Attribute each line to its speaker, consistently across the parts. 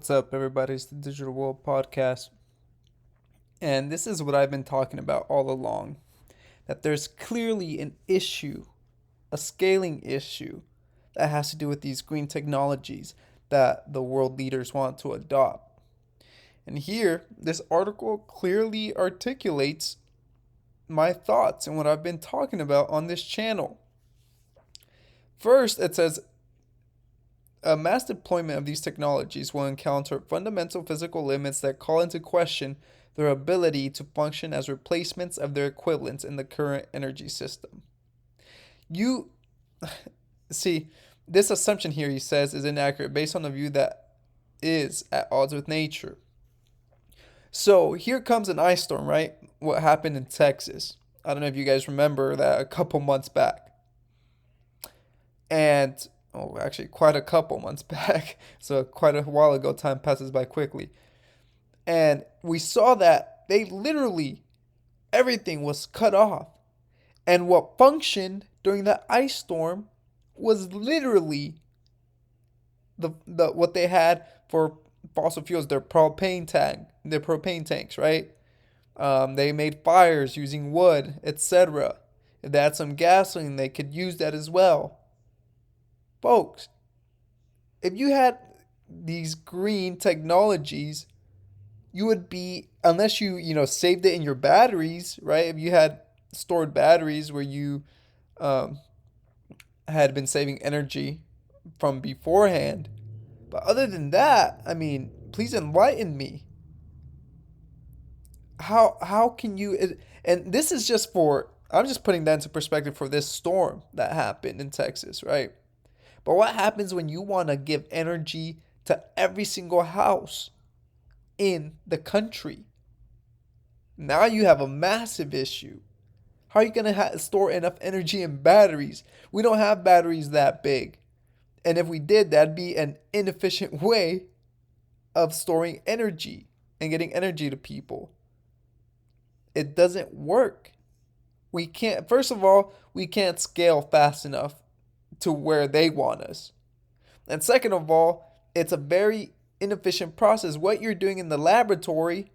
Speaker 1: What's up, everybody? It's the Digital World Podcast. And this is what I've been talking about all along, that there's clearly an issue, a scaling issue, that has to do with these green technologies that the world leaders want to adopt. And here, this article clearly articulates my thoughts and what I've been talking about on this channel. First, it says a mass deployment of these technologies will encounter fundamental physical limits that call into question their ability to function as replacements of their equivalents in the current energy system. You see, this assumption here, he says, is inaccurate based on a view that is at odds with nature. So here comes an ice storm, right? What happened in Texas? I don't know if you guys remember that a couple months back. And actually quite a couple months back. So quite a while ago, time passes by quickly. And we saw that they literally, everything was cut off. And what functioned during that ice storm was literally the what they had for fossil fuels, their propane tanks, right? They made fires using wood, etc. If they had some gasoline, they could use that as well. Folks, if you had these green technologies, you would be, unless you saved it in your batteries, right? If you had stored batteries where you um, had been saving energy from beforehand. But other than that, I mean, please enlighten me. How can you? And this is just for. I'm just putting that into perspective for this storm that happened in Texas, right? But what happens when you want to give energy to every single house in the country? Now you have a massive issue. How are you going to store enough energy in batteries? We don't have batteries that big. And if we did, that'd be an inefficient way of storing energy and getting energy to people. It doesn't work. We can't, first of all, we can't scale fast enough to where they want us. And second of all, it's a very inefficient process. What you're doing in the laboratory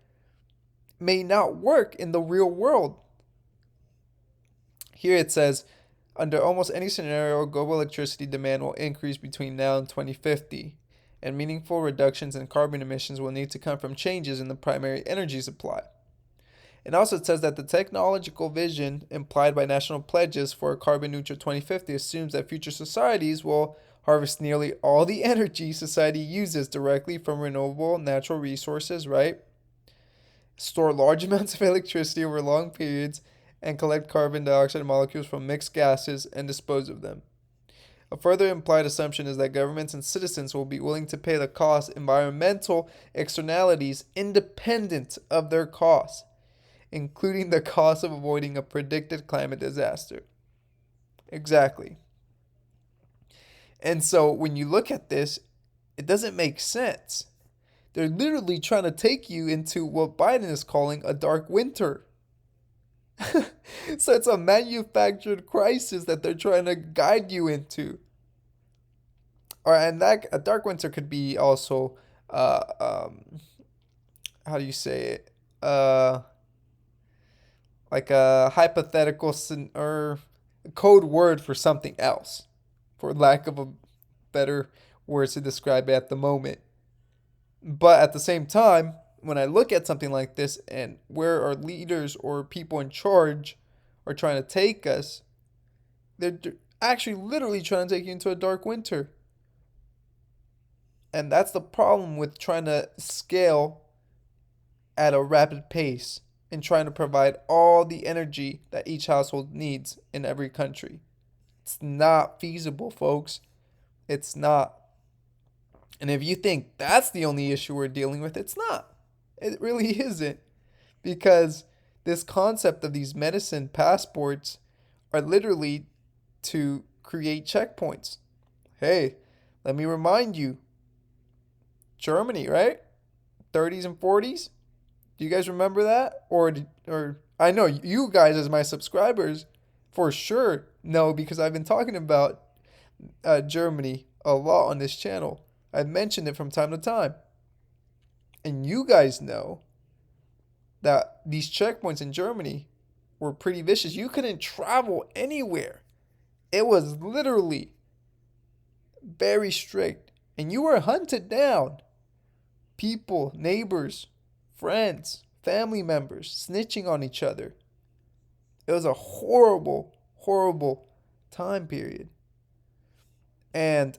Speaker 1: may not work in the real world. Here it says, under almost any scenario, global electricity demand will increase between now and 2050, and meaningful reductions in carbon emissions will need to come from changes in the primary energy supply. And also it says that the technological vision implied by national pledges for a carbon neutral 2050 assumes that future societies will harvest nearly all the energy society uses directly from renewable natural resources, right? Store large amounts of electricity over long periods and collect carbon dioxide molecules from mixed gases and dispose of them. A further implied assumption is that governments and citizens will be willing to pay the cost environmental externalities independent of their costs, including the cost of avoiding a predicted climate disaster. Exactly. And so when you look at this, it doesn't make sense. They're literally trying to take you into what Biden is calling a dark winter. So it's a manufactured crisis that they're trying to guide you into. Or and that a dark winter could be also uh um how do you say it? Like a hypothetical or a code word for something else, for lack of a better words to describe it at the moment. But at the same time, when I look at something like this and where our leaders or people in charge are trying to take us, they're actually literally trying to take you into a dark winter. And that's the problem with trying to scale at a rapid pace and trying to provide all the energy that each household needs in every country. It's not feasible, folks. It's not. And if you think that's the only issue we're dealing with, it's not. It really isn't. Because this concept of these medicine passports are literally to create checkpoints. Hey, let me remind you, Germany, right? 30s and 40s. Do you guys remember that? Or I know you guys as my subscribers for sure know because I've been talking about Germany a lot on this channel. I've mentioned it from time to time. And you guys know that these checkpoints in Germany were pretty vicious. You couldn't travel anywhere. It was literally very strict. And you were hunted down. People, neighbors, friends, family members snitching on each other. It was a horrible, horrible time period. And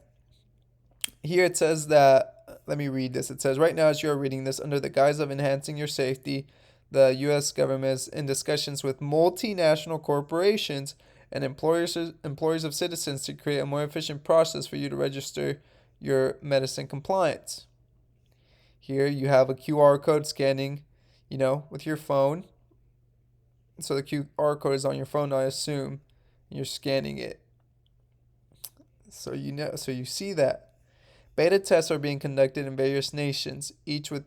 Speaker 1: here it says that, let me read this. It says, right now, as you are reading this, under the guise of enhancing your safety, the U.S. government is in discussions with multinational corporations and employers of citizens to create a more efficient process for you to register your medicine compliance. Here you have a QR code scanning, with your phone. So the QR code is on your phone, I assume. You're scanning it. So you see that. Beta tests are being conducted in various nations, each with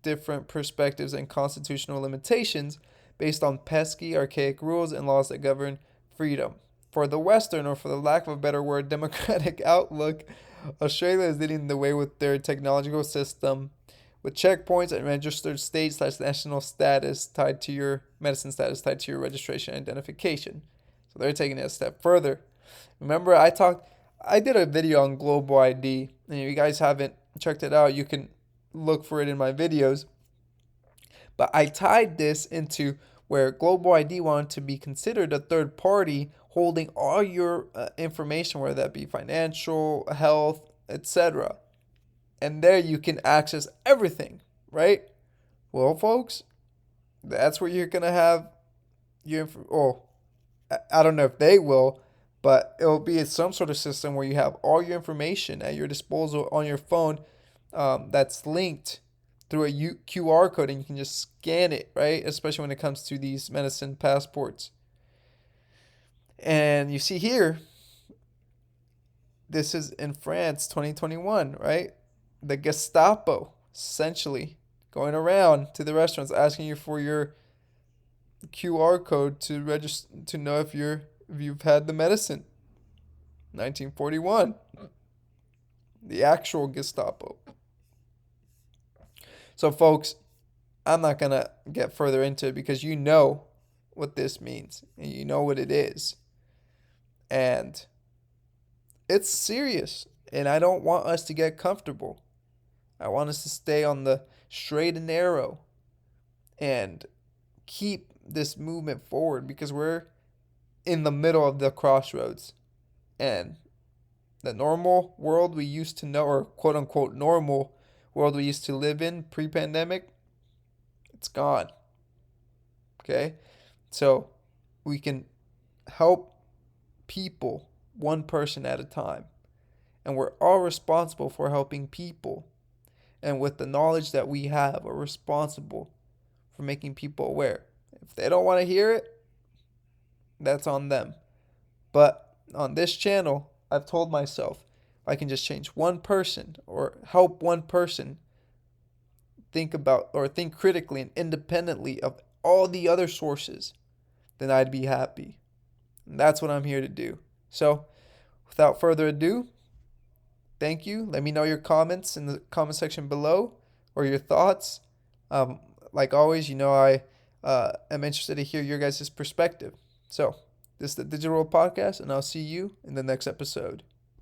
Speaker 1: different perspectives and constitutional limitations based on pesky, archaic rules and laws that govern freedom. For the Western, or for the lack of a better word, democratic outlook, Australia is leading the way with their technological system, with checkpoints and registered state/national status tied to your medicine status, tied to your registration identification. So they're taking it a step further. Remember, I did a video on Global ID, and if you guys haven't checked it out, you can look for it in my videos. But I tied this into where Global ID wanted to be considered a third party holding all your information, whether that be financial, health, etc. And there you can access everything, right? Well, folks, that's where you're going to have your I don't know if they will, but it'll be some sort of system where you have all your information at your disposal on your phone, that's linked through a QR code, and you can just scan it, right? Especially when it comes to these medicine passports. And you see here, this is in France, 2021, right? The Gestapo, essentially, going around to the restaurants asking you for your QR code to register, to know if you've had the medicine. 1941. The actual Gestapo. So, folks, I'm not going to get further into it because you know what this means and you know what it is. And it's serious. And I don't want us to get comfortable. I want us to stay on the straight and narrow and keep this movement forward because we're in the middle of the crossroads. And the normal world we used to know, or quote unquote normal world we used to live in pre-pandemic, it's gone. Okay? So we can help people one person at a time. And we're all responsible for helping people. And with the knowledge that we have, we're responsible for making people aware. If they don't want to hear it, that's on them. But on this channel, I've told myself, if I can just change one person or help one person think critically and independently of all the other sources, then I'd be happy. And that's what I'm here to do. So, without further ado, thank you. Let me know your comments in the comment section below or your thoughts. Like always, I am interested to hear your guys' perspective. So, this is the Digital World Podcast, and I'll see you in the next episode.